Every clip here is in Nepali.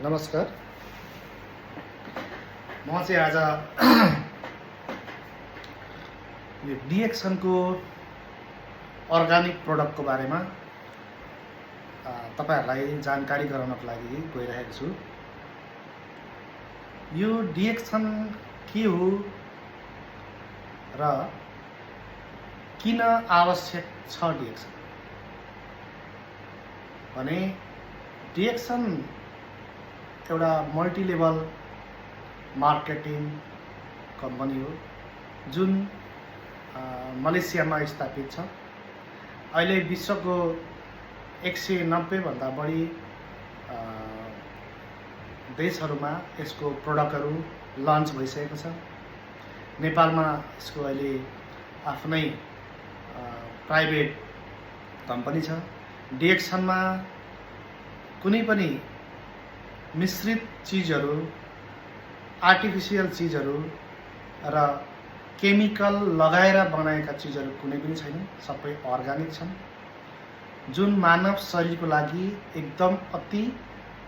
नमस्कार। म चाहिँ आज यो डिएक्सनको अर्गानिक प्रोडक्टको बारेमा तपाईहरुलाई जानकारी गराउनको लागि गइरहेको छु। यो डिएक्सन के हो र किन आवश्यक छ डिएक्सन भने डिएक्सन एउटा मल्टिलेभल मार्केटिङ कम्पनी हो जुन मलेसियामा स्थापित छ। अहिले विश्वको 190 भन्दा बढी देशहरूमा यसको प्रोडक्टहरू लन्च भइसकेको छ। नेपालमा यसको अहिले आफ्नै प्राइभेट कम्पनी छ। डिएक्सनमा कुनै पनि मिश्रित चीजहरू, आर्टिफिशियल चीजहरू र केमिकल लगाएर बनाएका चीजहरू कुनै पनि छैन। सबै अर्गानिक छन् जुन मानव शरीरको लागि एकदम अति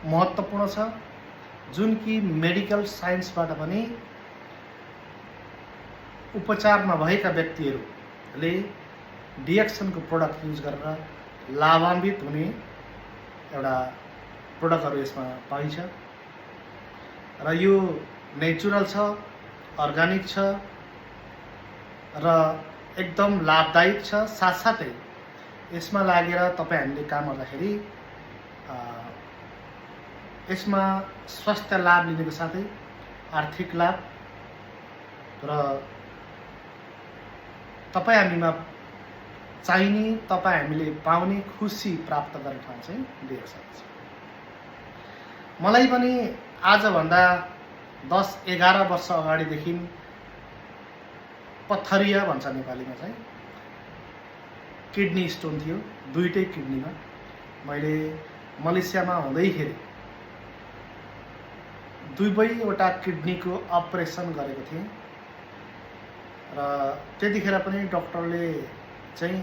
महत्त्वपूर्ण छ, जुन कि मेडिकल साइन्सबाट पनि उपचार नभएका व्यक्तिहरूले डिएक्सनको प्रोडक्ट युज गरेर लाभान्वित हुने एउटा प्रोडक्टहरू यसमा पाइन्छ र यो नेचुरल छ, अर्गानिक छ र एकदम लाभदायक छ। साथसाथै यसमा लागेर तपाईहरुले काम गर्दाखेरि यसमा स्वास्थ्य लाभ लिनुको साथै आर्थिक लाभ र तपाईहरुमा चाहिने, तपाईहरुले पाउने खुसी प्राप्त गर्ने ठाउँ चाहिँ डिएक्सन छ। मलाई पनि आजभन्दा 10-11 वर्ष अगाडिदेखि पत्थरिया भन्छ नेपालीमा चाहिँ किडनी स्टोन थियो, दुईटै किडनीमा। मैले मलेसियामा हुँदैखेरि दुवैवटा किडनीको अपरेसन गरेको थिएँ र त्यतिखेर पनि डाक्टरले चाहिँ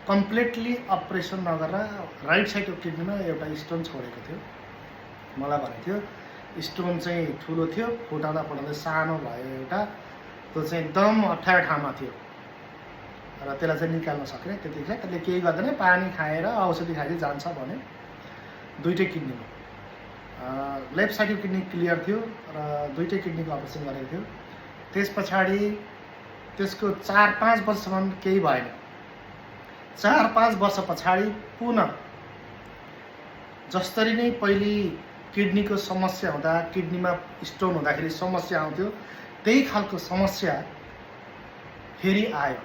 कम्प्लिटली अपरेसन नगरेर राइट साइडको किडनीमा एउटा स्टोन छोडेको थियो। मलाई भनेको थियो स्टोन चाहिँ ठुलो थियो, फुटाउँदा फुटाउँदै सानो भयो एउटा, त्यो चाहिँ एकदम अप्ठ्यारो ठाउँमा थियो र त्यसलाई चाहिँ निकाल्न सकेन। त्यतिखेर त्यसले केही गर्दैन, पानी खाएर औषधि खाँदै जान्छ भने। दुईटै किडनीमा लेफ्ट साइडको किडनी क्लियर थियो र दुईटै किडनीको अपरेसन गरेको थियो। त्यस पछाडि त्यसको 4-5 वर्षसम्म केही भएन। 4-5 वर्ष पछाडि पुनः जसरी नै पहिले किडनीको समस्या हुँदा, किडनीमा स्टोन हुँदाखेरि समस्या आउँथ्यो, त्यही खालको समस्या फेरि आयो।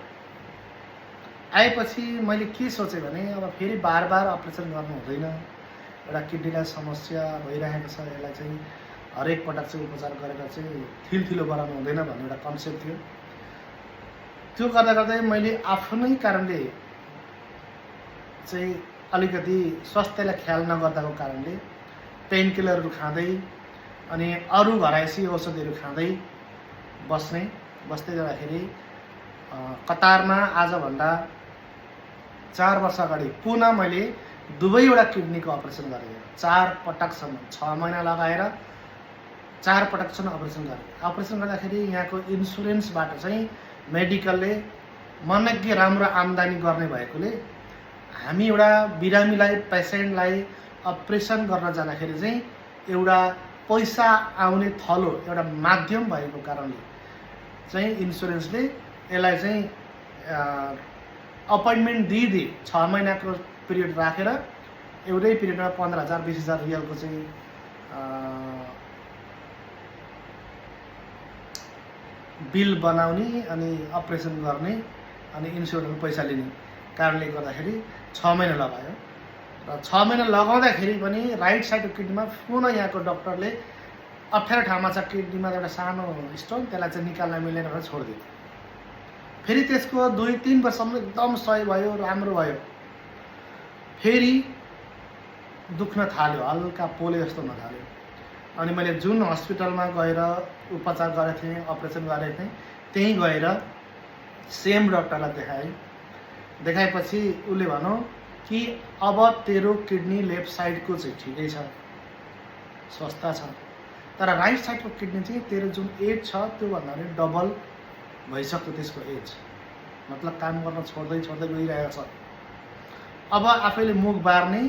आएपछि मैले के सोचेँ भने अब फेरि बार अपरेसन गर्नु हुँदैन, एउटा किडनीलाई समस्या भइरहेको छ, यसलाई चाहिँ हरेक पटक चाहिँ उपचार गरेर चाहिँ थिलथिलो बनाउनु हुँदैन भन्ने एउटा कन्सेप्ट थियो। त्यो गर्दा गर्दै मैले आफ्नै कारणले चाहिँ अलिकति स्वास्थ्यलाई ख्याल नगर्दाको कारणले पेन किलरहरू खाँदै अनि अरू घरायसी औषधिहरू खाँदै बस्दै जाँदाखेरि कतारमा आजभन्दा 4 वर्ष अगाडि पुनः मैले दुवैवटा किडनीको अपरेसन गरेँ। 4 पटकसम्म 6 महिना लगाएर 4 पटकसम्म अपरेसन गरेँ। अपरेसन गर्दाखेरि यहाँको इन्सुरेन्सबाट चाहिँ मेडिकलले मनग्गे राम्रो आम्दानी गर्ने भएकोले हामी एउटा बिरामीलाई, पेसेन्टलाई अपरेसन गर्न जाँदाखेरि चाहिँ एउटा पैसा आउने थलो, एउटा माध्यम भएको कारणले चाहिँ इन्सुरेन्सले यसलाई चाहिँ अपोइन्टमेन्ट दिइदिए 6 महिनाको पिरियड राखेर एउटै पिरियडमा 15,000 20,000 रियलको चाहिँ बिल बनाउने अनि अपरेसन गर्ने अनि इन्सुरेन्सको पैसा लिने कारणले गर्दाखेरि 6 महिना लगायो र 6 महिना लगाउँदाखेरि पनि राइट साइडको किडनीमा पुनः यहाँको डाक्टरले अप्ठ्यारो ठाउँमा छ किडनीमा एउटा सानो स्टोन, त्यसलाई चाहिँ निकाल्न मिलेन भनेर छोडिदियो। फेरि त्यसको 2-3 वर्षसम्म एकदम सही भयो, राम्रो भयो। फेरि दुख्न थाल्यो, हल्का पोले जस्तो हुन थाल्यो। अनि मैले जुन हस्पिटलमा गएर उपचार गरेको थिएँ, अपरेसन गरेको थिएँ, त्यहीँ गएर सेम डाक्टरलाई देखाएपछि उसले भन्यो कि अब तेरो किडनी लेफ्ट साइडको चाहिँ ठिकै छ, स्वस्थ छ। तर राइट साइडको किडनी चाहिँ तेरो जुन एज छ त्योभन्दा पनि डबल भइसक्यो त्यसको एज, मतलब काम गर्न छोड्दै छोड्दै गइरहेको छ। अब आफैले मुख बार्ने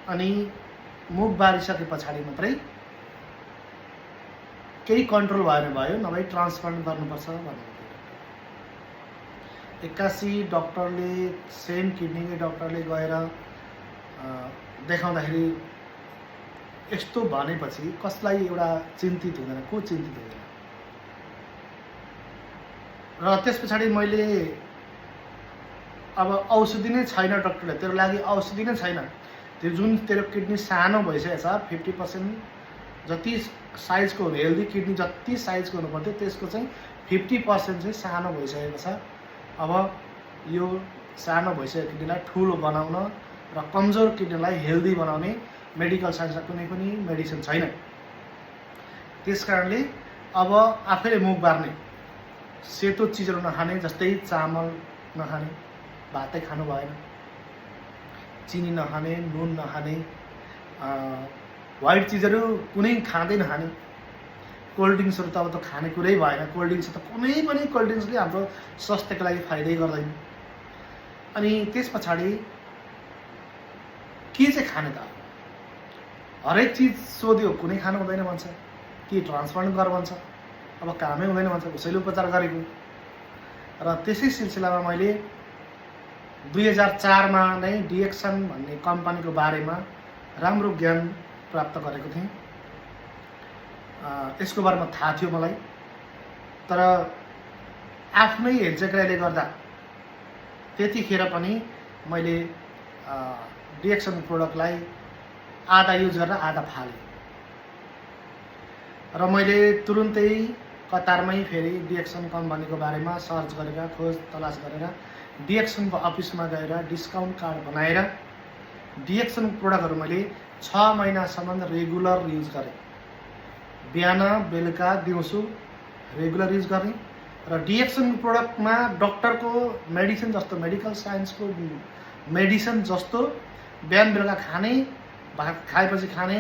अनि मुख बारिसके पछाडि मात्रै केही कन्ट्रोल भएर भयो, नभए ट्रान्सप्लान्ट गर्नुपर्छ भनेर 81 डक्टरले सेम किडनीकै डक्टरले गएर देखाउँदाखेरि यस्तो भनेपछि कसलाई एउटा चिन्तित हुँदैन, को चिन्तित हुँदैन। र त्यस पछाडि मैले अब औषधि नै छैन, डक्टरले तेरो लागि औषधि नै छैन, त्यो जुन तेरो किडनी सानो भइसकेको छ 50% जति साइजको हुनु, हेल्दी किडनी जति साइजको हुनु पर्थ्यो त्यसको चाहिँ 50% चाहिँ सानो भइसकेको छ। अब यो सानो भइसकेको किडनीलाई ठुलो बनाउन र कमजोर किडनीलाई हेल्दी बनाउने मेडिकल साइन्समा कुनै पनि मेडिसिन छैन। त्यस कारणले अब आफैले मुख बार्ने, सेतो चिजहरू नखाने, जस्तै चामल नखाने, भातै खानु भएन, चिनी नखाने, नुन नखाने, व्हाइट चिजहरू कुनै खाँदै नखाने। कोल्ड ड्रिङ्क्सहरू त अब त खाने कुरै भएन, कोल्ड ड्रिङ्क्स त कुनै पनि कोल्ड ड्रिङ्क्सले हाम्रो स्वास्थ्यको लागि फाइदै गर्दैन। अनि त्यस पछाडि के चाहिँ खाने त? हरेक चिज सोध्यो, कुनै खानु हुँदैन भन्छ, कि ट्रान्सप्लान्ट गर भन्छ, अब कामै हुँदैन भन्छ, उसैले उपचार गरेको। र त्यसै सिलसिलामा मैले 2004 मा नै डिएक्सन भन्ने कम्पनीको बारेमा राम्रो ज्ञान प्राप्त गरेको थिएँ। यसको बारेमा थाहा थियो मलाई, तर आफ्नै हेलचेक्राइले गर्दा त्यतिखेर पनि मैले डिएक्सन प्रोडक्टलाई आधा युज गरेर आधा फालेँ। र मैले तुरुन्तै कतारमै फेरि डिएक्सन कम्पनीको बारेमा सर्च गरेर, खोज तलास गरेर डिएक्सनको अफिसमा गएर डिस्काउन्ट कार्ड बनाएर डिएक्सन प्रोडक्टहरू मैले 6 महिनासम्म रेगुलर युज गरेँ। बिहान बेलुका दिउँसो रेगुलर युज गर्ने। र डिएक्सन प्रोडक्टमा डक्टरको मेडिसिन जस्तो, मेडिकल साइन्सको मेडिसिन जस्तो बिहान बेलुका खाने, भात खाएपछि खाने,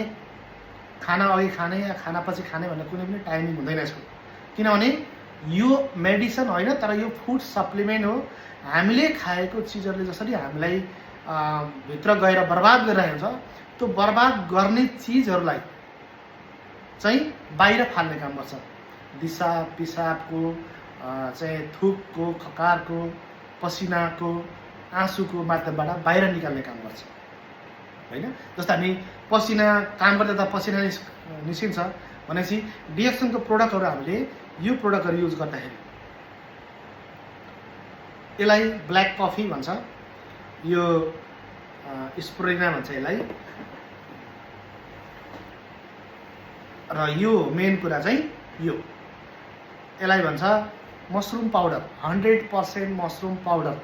खाना अघि खाने या खानापछि खाने भन्ने कुनै पनि टाइमिङ हुँदैन यसको। किनभने यो मेडिसिन होइन, तर यो फुड सप्लिमेन्ट हो। हामीले खाएको चिजहरूले जसरी हामीलाई भित्र गएर बर्बाद गरिरहेको छ, त्यो बर्बाद गर्ने चिजहरूलाई चाहिँ बाहिर फाल्ने काम गर्छ। दिसा पिसाबको चाहिँ थुकको, खकारको, पसिनाको, आँसुको माध्यमबाट बाहिर निकाल्ने काम गर्छ, होइन? जस्तो हामी पसिना काम गर्दा त पसिना निस्किन्छ भनेपछि डिएक्सनको प्रोडक्टहरू हामीले यो प्रोडक्टहरू युज गर्दाखेरि, यसलाई ब्ल्याक कफी भन्छ, यो स्प्रुलिना भन्छ यसलाई। र यो मेन कुरा चाहिँ यसलाई भन्छ mushroom powder, 100% mushroom powder,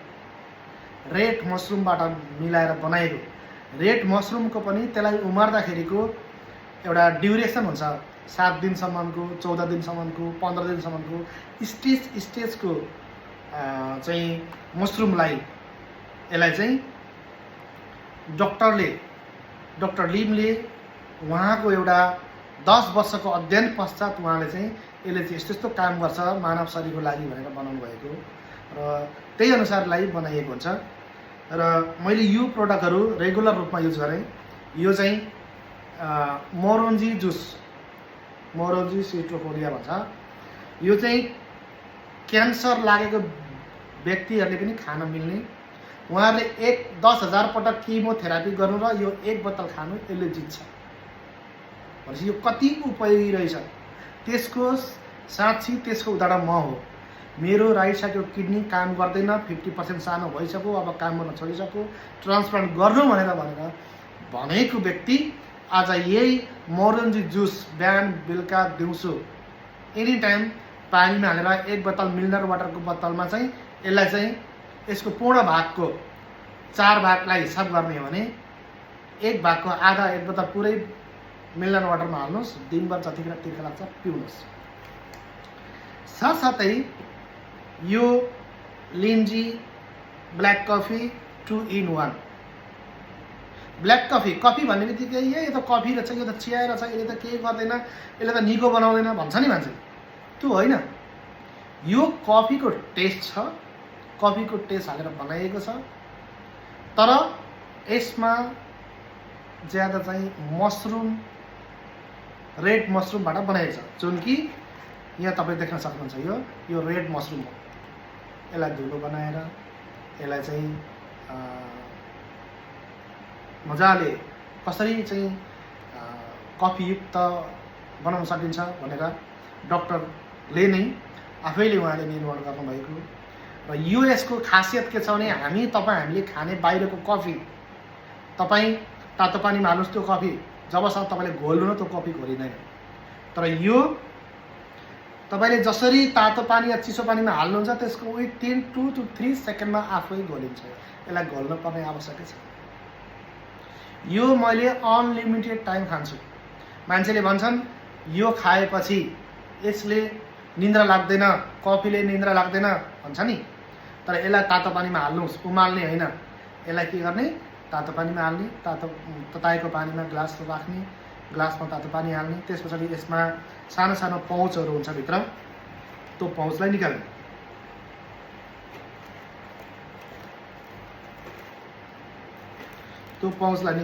red मसरुमबाट मिलाएर बनाएको। रेड मसरुमको पनि त्यसलाई उमार्दाखेरिको एउटा ड्युरेसन हुन्छ, 7 दिनसम्मको, 14 दिनसम्मको, 15 दिनसम्मको स्टेजको चाहिँ मसरुमलाई, यसलाई चाहिँ डक्टर लिमले उहाँको एउटा 10 वर्षको अध्ययन पश्चात उहाँले चाहिँ यसले चाहिँ यस्तो यस्तो काम गर्छ मानव शरीरको लागि भनेर बनाउनु भएको र त्यही अनुसारलाई बनाइएको हुन्छ। र मैले यो प्रोडक्टहरू रेगुलर रूपमा युज गरेँ। यो चाहिँ मोरोन्जी जुस, मोरोन्जी सिट्रोपोडिया भन्छ। यो चाहिँ क्यान्सर लागेको व्यक्तिहरूले पनि खान मिल्ने। उहाँहरूले 10,000 पटक किमोथेरापी गर्नु र यो 1 बोतल खानु, यसले जित्छ भनेपछि यो कति उपयोगी रहेछ। त्यसको साक्षी, त्यसको उदाहरण म हो। मेरो राइट साइडको किडनी काम गर्दैन, 50% सानो भइसक्यो, अब काम गर्न छोडिसक्यो, ट्रान्सप्लान्ट गर्नु भनेको व्यक्ति आज यही मोरोन्जी जुस बिहान बेलुका दिउँसो एनी टाइम पानीमा हालेर 1 बोतल मिनरल वाटरको बोतलमा चाहिँ यसलाई चाहिँ यसको पूर्ण भागको 4 भागलाई हिसाब गर्ने हो भने 1 भागको आधा 1 बोतल पुरै मिनरल वाटरमा हाल्नुहोस्, दिनभर जतिखेर तिर्खा लाग्छ पिउनुहोस्। साथसाथै यो Lingzhi black coffee 2 in 1 black coffee coffee भन्ने बित्तिकै ए यो त कफी रहेछ, यो त चिया रहेछ, यसले त केही गर्दैन, यसले त निको बनाउँदैन भन्छ नि मान्छे। त्यो होइन, यो कफीको टेस्ट छ, कफीको टेस्ट हालेर बनाइएको छ, तर यसमा ज्यादा चाहिँ मसरुम, रेड मसरुमबाट बनाइएको छ, जुन कि यहाँ तपाईँ देख्न सक्नुहुन्छ। यो रेड मसरुम हो। यसलाई धुलो बनाएर यसलाई चाहिँ मजाले कसरी चाहिँ कफीयुक्त बनाउन सकिन्छ भनेर डक्टरले नै आफैले उहाँले निर्माण गर्नुभएको। र यो यसको खासियत के छ भने हामीले खाने बाहिरको कफी तपाईँ तातो पानीमा हाल्नुहोस्, त्यो कफी जबसम्म तपाईँले घोल्नु न त्यो कफी घोलिँदैन। तर यो तपाईँले जसरी तातो पानी या चिसो पानीमा हाल्नुहुन्छ त्यसको विथिन 2 to 3 सेकेन्डमा आफै घोलिन्छ। यसलाई घोल्न पर्ने आवश्यकै छ। यो मैले अनलिमिटेड टाइम खान्छु। मान्छेले भन्छन् यो खाएपछि यसले निन्द्रा लाग्दैन, कफीले निन्द्रा लाग्दैन भन्छ नि। तर यसलाई तातो पानीमा हाल्नुहोस्, उमाल्ने होइन। यसलाई के गर्ने, तातो पानीमा हाल्ने, तताएको पानीमा ग्लास राख्ने, ग्लासमा तातो पानी हाल्ने, त्यस पछाडि यसमा सानो सानो पाउचहरू हुन्छ भित्र, त्यो पाउचलाई निकाल्ने। त्यो पाउचलाई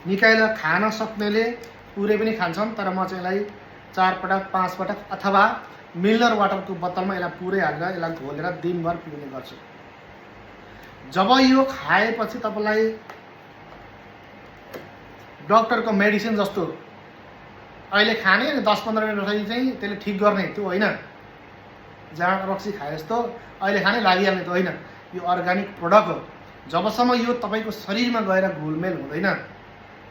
निकालेर खान सक्नेले पुरै पनि खान्छन्। तर म चाहिँ यसलाई 4 पटक 5 पटक अथवा मिनरल वाटरको बोतलमा यसलाई पुरै हालेर यसलाई घोलेर दिनभर पिउने गर्छु। जब यो खाएपछि तपाईँलाई डक्टरको मेडिसिन जस्तो अहिले खाने अनि 10-15 मिनटपछि चाहिँ त्यसले ठिक गर्ने त्यो होइन। जाँड रक्सी खाए जस्तो अहिले खाने लागिहाल्ने त होइन। यो अर्ग्यानिक प्रडक्ट हो। जबसम्म यो तपाईँको शरीरमा गएर घुलमेल हुँदैन,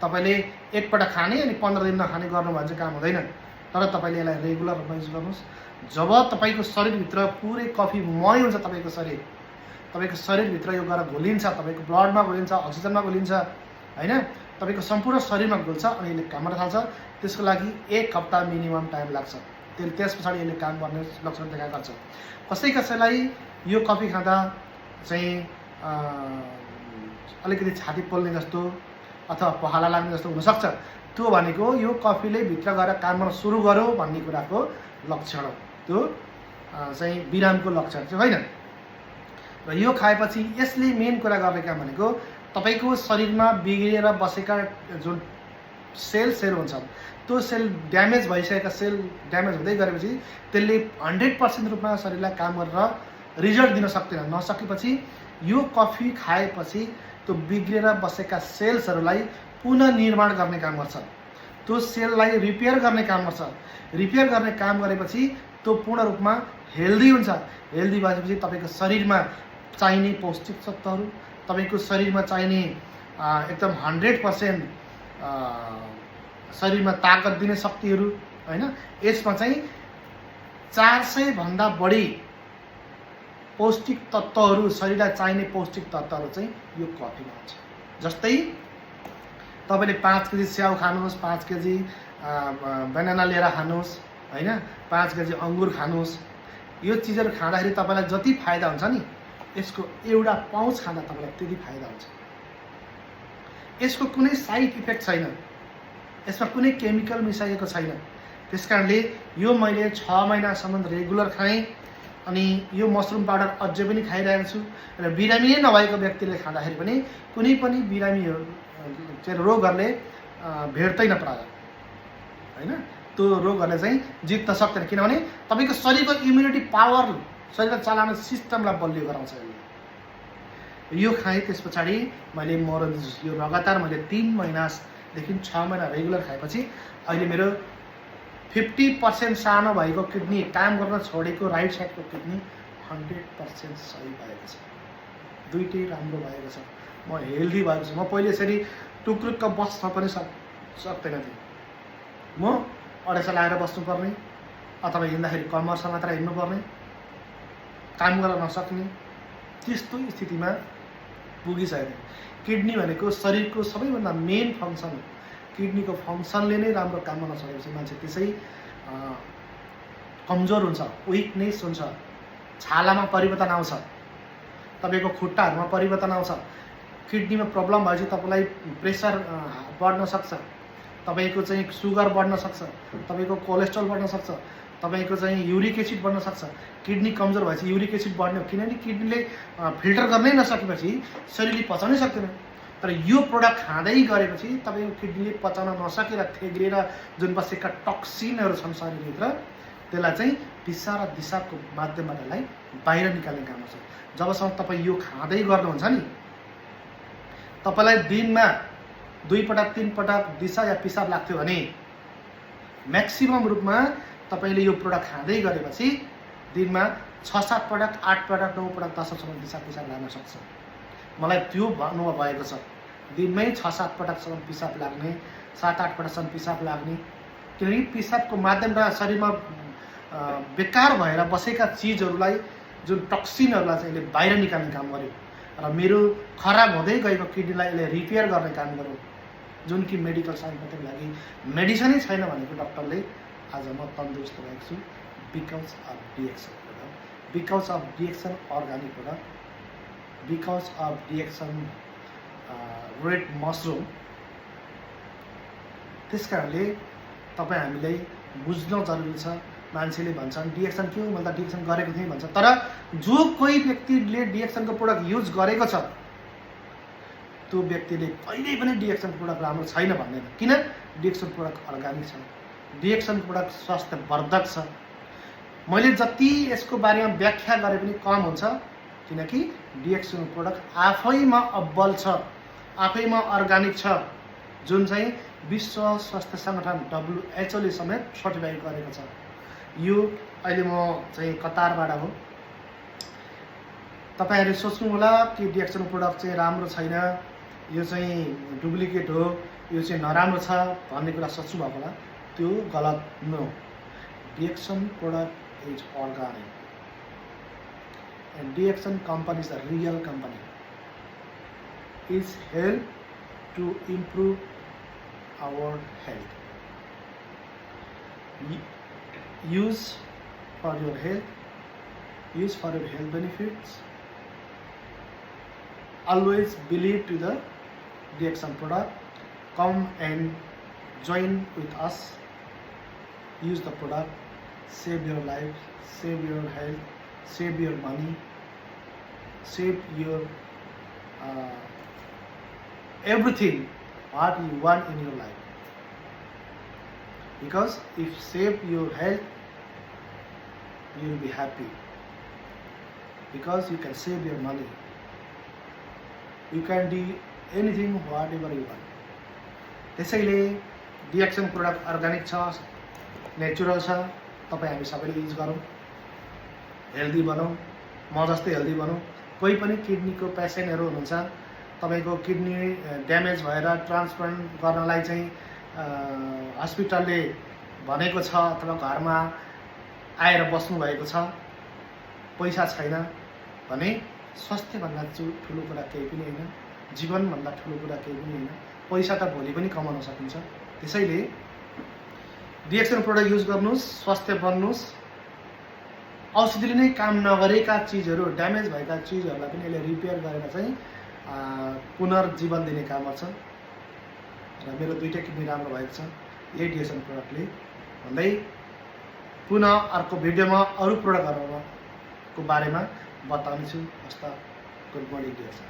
तपाईँले एकपटक खाने अनि 15 दिन नखाने गर्नु भने चाहिँ काम हुँदैन। तर तपाईँले यसलाई रेगुलर रूपमा युज गर्नुहोस्। जब तपाईँको शरीरभित्र पुरै कफी मय हुन्छ, तपाईँको शरीरभित्र यो गएर घुलिन्छ, तपाईँको ब्लडमा घुलिन्छ, अक्सिजनमा घुलिन्छ होइन, तपाईँको सम्पूर्ण शरीरमा घुल्छ अनि यसले काम गर्न थाल्छ। त्यसको लागि 1 हप्ता मिनिमम टाइम लाग्छ। त्यस पछाडि यसले काम गर्ने लक्षण देखा गर्छ। कसैलाई यो कफी खाँदा चाहिँ अलिकति छाती पोल्ने जस्तो अथवा पखाला लाग्ने जस्तो हुनसक्छ। त्यो भनेको यो कफीले भित्र गएर काम गर्न सुरु गर्यो भन्ने कुराको लक्षण हो। त्यो चाहिँ बिरामको लक्षण चाहिँ होइन। र यो खाएपछि यसले मेन कुरा गर्ने काम भनेको तपाईँको शरीरमा बिग्रिएर बसेका जुन सेल्सहरू हुन्छन्, त्यो सेल ड्यामेज भइसकेका सेल ड्यामेज हुँदै गएपछि त्यसले 100% रूपमा शरीरलाई काम गरेर रिजल्ट दिन सक्दैन। नसकेपछि यो कफी खाएपछि त्यो बिग्रेर बसेका सेल्सहरूलाई पुनर्निर्माण गर्ने काम गर्छ। त्यो सेललाई रिपेयर गर्ने काम गर्छ। रिपेयर गर्ने काम गरेपछि त्यो पूर्ण रूपमा हेल्दी हुन्छ। हेल्दी भएपछि तपाईँको शरीरमा चाहिने पौष्टिक तत्त्वहरू, तपाईँको शरीरमा चाहिने एकदम 100% शरीरमा ताकत दिने शक्तिहरू होइन, यसमा चाहिँ 400 भन्दा बढी पौष्टिक तत्त्वहरू, शरीरलाई चाहिने पौष्टिक तत्त्वहरू चाहिँ यो कफीमा हुन्छ। जस्तै तपाईँले 5 केजी स्याउ खानुहोस्, 5 केजी बनाना लिएर खानुहोस् होइन, 5 केजी अङ्गुर खानुहोस्। यो चिजहरू खाँदाखेरि तपाईँलाई जति फाइदा हुन्छ नि, यसको एउटा पाउच खाँदा तपाईँलाई त्यति फाइदा हुन्छ। यसको कुनै साइड इफेक्ट छैन, यसमा कुनै केमिकल मिसाइएको छैन। त्यसकारणले यो मैले 6 महिनासम्म रेगुलर खाएँ अनि यो मसरुम पाउडर अझै पनि खाइरहेको छु। र बिरामी नै नभएको व्यक्तिले खाँदाखेरि पनि कुनै पनि बिरामीहरू चाहिँ रोगहरूले भेट्दैन प्रायः होइन। त्यो रोगहरूले चाहिँ जित्न सक्दैन, किनभने तपाईँको शरीरको इम्युनिटी पावर, शरीरलाई चलाउने सिस्टमलाई बलियो गराउँछ यो खाएँ। त्यस पछाडि मैले मोरल जुस यो लगातार मैले 3 महिनादेखि 6 महिना रेगुलर खाएपछि अहिले मेरो 50% सानो भएको किडनी, काम गर्न छोडेको राइट साइडको किडनी 100% सही भएको छ। दुईटै राम्रो भएको छ। म हेल्दी भएको छु। म पहिले यसरी टुक्रुक्क बस्न पनि सक्दैन थिएँ। म अडेसा लगाएर बस्नुपर्ने अथवा हिँड्दाखेरि कम्मरसँग मात्र हिँड्नुपर्ने, काम गर्न नसक्ने त्यस्तो स्थितिमा पुगिसकेको। किडनी भनेको शरीरको सबैभन्दा मेन फङ्सन हो। किडनीको फङ्सनले नै राम्रो काम गर्न छोडेपछि मान्छे त्यसै कमजोर हुन्छ, विकनेस हुन्छ, छालामा परिवर्तन आउँछ, तपाईँको खुट्टाहरूमा परिवर्तन आउँछ, किडनीमा प्रब्लम भएपछि तपाईँलाई प्रेसर बढ्न सक्छ, तपाईँको चाहिँ सुगर बढ्न सक्छ, तपाईँको कोलेस्ट्रोल बढ्न सक्छ, तपाईँको चाहिँ युरिक एसिड बढ्न सक्छ। किडनी कमजोर भएपछि युरिक एसिड बढ्ने हो, किनभने किडनीले फिल्टर गर्नै नसकेपछि शरीरले पचाउनै सक्दैन। तर यो प्रोडक्ट खाँदै गरेपछि तपाईँको किडनीले पचाउन नसकेर थेग्रिएर जुन बसेका टक्सिनहरू छन् शरीरभित्र त्यसलाई चाहिँ पिसाब र दिसाबको माध्यमबाट यसलाई बाहिर निकाल्ने काम गर्छ। जबसम्म तपाईँ यो खाँदै गर्नुहुन्छ नि, तपाईँलाई दिनमा 2 पटक 3 पटक दिसा या पिसाब लाग्थ्यो भने म्याक्सिमम रूपमा तपाईँले यो प्रोडक्ट खाँदै गरेपछि दिनमा 6-7 पटक 8 पटक 9 पटक 10 पटकसम्म दिसा पिसाब लाग्न सक्छ। मलाई त्यो अनुभव भएको छ। दिनमै 6-7 पटकसम्म पिसाब लाग्ने, 7-8 पटकसम्म पिसाब लाग्ने, किनकि पिसाबको माध्यमबाट शरीरमा बेकार भएर बसेका चिजहरूलाई, जुन टक्सिनहरूलाई चाहिँ यसले बाहिर निकाल्ने काम गर्यो र मेरो खराब हुँदै गएको किडनीलाई यसले रिपेयर गर्ने काम गर्यो, जुन कि मेडिकल साइन्सको लागि मेडिसिनै छैन भनेको डक्टरले आज म तन्दुरुस्त भएको छु because of DXN product, because of DXN organic product, because of DXN red mushroom. त्यस कारणले तपाईँ हामीलाई बुझ्न जरुरी छ। मान्छेले भन्छन् डिएक्सन के हो, मैले त डिएक्सन गरेको थिएँ भन्छ, तर जो कोही व्यक्तिले डिएक्सनको प्रोडक्ट युज गरेको छ त्यो व्यक्तिले कहिल्यै पनि डिएक्सन प्रोडक्ट राम्रो छैन भन्दैन। किन? डिएक्सन प्रोडक्ट अर्गानिक छ, डिएक्सन प्रोडक्ट स्वास्थ्यवर्धक छ। मैले जति यसको बारेमा व्याख्या गरे पनि कम हुन्छ, किनकि डिएक्सन प्रोडक्ट आफैमा अब्बल छ, आफैमा अर्गानिक छ, जुन चाहिँ विश्व स्वास्थ्य सङ्गठन WHO ले समेत सर्टिफाइड गरेको छ। यो अहिले म चाहिँ कतारबाट हो। तपाईँहरूले सोच्नु होला कि डिएक्सन प्रोडक्ट चाहिँ राम्रो छैन, यो चाहिँ डुप्लिकेट हो, यो चाहिँ नराम्रो छ भन्ने कुरा सोच्नु भएको होला। त्यो गलत नो। DXN product is organic and DXN company is the real company, is help to improve our health, use for your health, use for your health benefits. Always believe to the DXN product. Come and join with us. Use the product. Save your life, save your health, save your money, save your everything what you want in your life. Because if save your health, you will be happy. Because you can save your money. You can do anything whatever you want. त्यसैले डिएक्सन प्रोडक्ट अर्गानिक छ, नेचुरल छ। तपाईँ हामी सबैले युज गरौँ, हेल्दी बनौँ, म जस्तै हेल्दी बनौँ। कोही पनि किडनीको पेसेन्टहरू हुनुहुन्छ, तपाईँको किडनी ड्यामेज भएर ट्रान्सप्लान्ट गर्नलाई चाहिँ हस्पिटलले भनेको छ अथवा घरमा आएर बस्नु भएको छ, पैसा छैन भने स्वास्थ्यभन्दा ठुलो कुरा केही पनि होइन, जीवनभन्दा ठुलो कुरा केही पनि होइन। पैसा त भोलि पनि कमाउन सकिन्छ। त्यसैले डिएक्सन प्रोडक्ट युज गर्नुहोस्, स्वस्थ्य बन्नुहोस्। औषधिले नै काम नगरेका चिजहरू, ड्यामेज भएका चिजहरूलाई पनि यसले रिपेयर गरेर चाहिँ पुनर्जीवन दिने काम गर्छ। र मेरो 2टा किडनी राम्रो भएको छ यही डिएक्सन प्रोडक्टले भन्दै पुनः अर्को भिडियोमा अरू प्रोडक्टहरूको बारेमा बताउनेछु। हस्त गुड मर्निङ डिएक्सन।